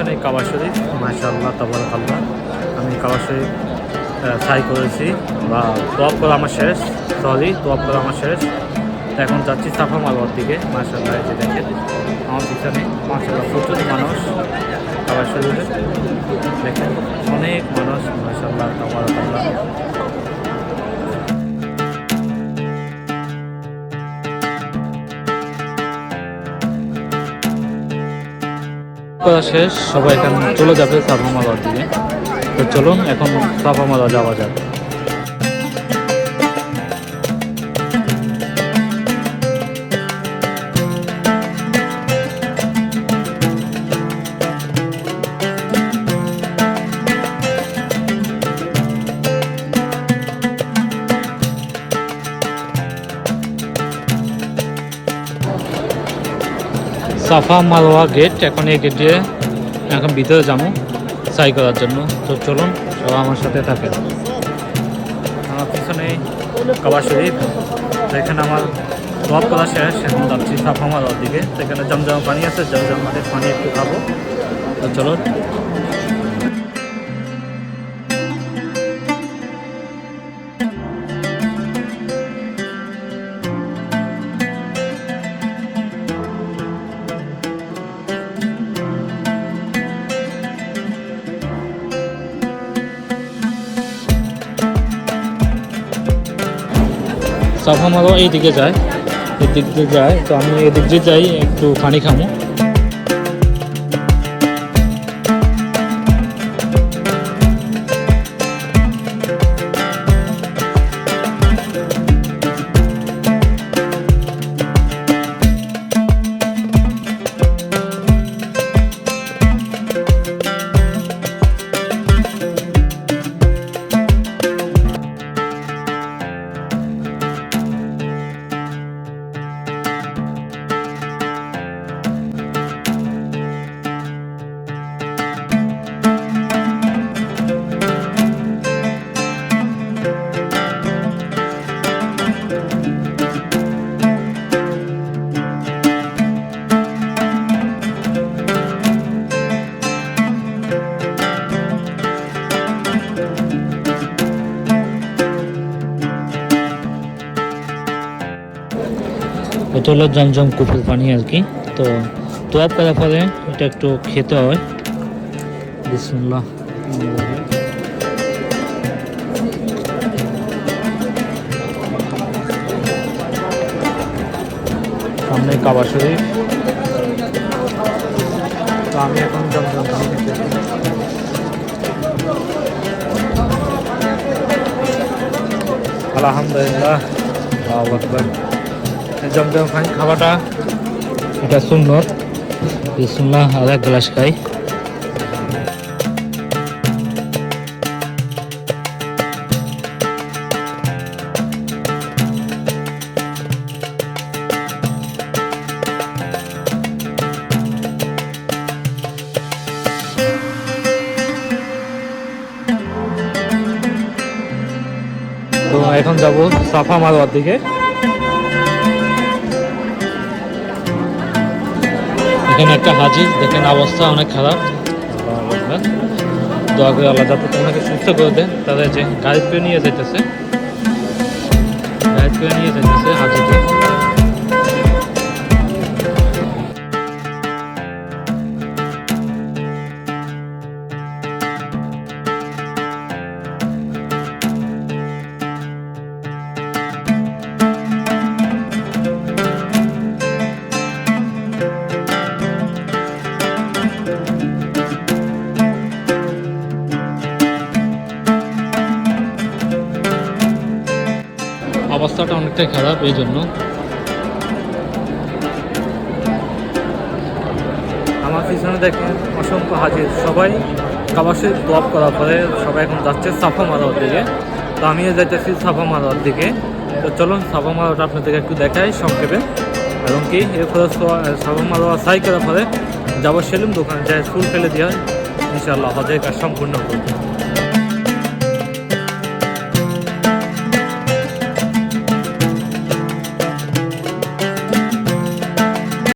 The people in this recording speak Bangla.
পিছনে কাবা শরীফ, মাশাআল্লাহ তাবারাকাল্লাহ। আমি কাবা শরীফ সাই করেছি বা তোয়াফ করা আমার শেষ, তোয়াফ করা আমার শেষ। এখন যাচ্ছি সাফা মারওয়ার দিকে। মাশাআল্লাহ, এই যে দেখেন আমার পিছনে মাশাআল্লাহ প্রচুর মানুষ কাবা শরীফে, দেখেন অনেক মানুষ, মাশাআল্লাহ তাবারাকাল্লাহ। করা শেষ, সবাই এখন চলে যাবে সাফা মারওয়ার দিকে। তো চলুন এখন সাফা মারওয়া যাওয়া যাক। সাফা মারওয়া গেট, এখন এই গেট দিয়ে এখন ভিতরে যাবো সাই করার জন্য। তো চলুন সবাই আমার সাথে থাকেন। আমার পিছনে কাবা শরীফ, এখানে আমার তোয়াফ করা শেষ, এখন যাচ্ছি সাফা মারওয়ার দিকে। সেখানে জমজম পানি আছে, জমজম পানি একটু খাবো। তো চলুন। সাফা মারওয়া এই দিকে যায়, এদিক দিয়ে যায়। তো আমি এদিক দিয়ে যাই, একটু পানি খামো। এটা হলো জমজম কুপুর পানি আর কি। তো তোয়াফ করার পরে এটা একটু খেতে হয়। বিসমিল্লাহ। সামনে কাবা শরীফ। তো আমি এখন জমজম পানি খেতেছি। আলহামদুলিল্লাহ, আল্লাহু আকবার। জমজম পানি খাওয়াটা এটা সুন্নত। বিসমিল্লাহ, আর এক গ্লাস খাই। তো এখন যাব সাফা মারওয়ার দিকে। এখানে একটা হাজি, দেখেন অবস্থা অনেক খারাপ। দোয়া করে আল্লাহ যাতে তোমাকে সুস্থ করে দেন। তাদের যে গাড়ি করে নিয়ে যাইতেছে হাজিকে। অবস্থাটা অনেকটাই খারাপ, এই জন্য আমার পিছনে দেখেন অসংখ্য হাজির। সবাই কাবা শরীফ তোয়াফ করার পরে সবাই এখন যাচ্ছে সাফা মারওয়ার দিকে। তো আমিও যাইতেছি সাফা মারওয়ার দিকে। তো চলুন সাফা মারওয়াটা আপনাদেরকে একটু দেখাই সংক্ষেপে, এবং কি এরপরে সাফা মারওয়া সাই করার পরে যাবো সেলুম দোকানে, যায় ফুল ফেলে দেওয়া হয়। ইনশাআল্লাহ হজের কাজ সম্পূর্ণ করবো।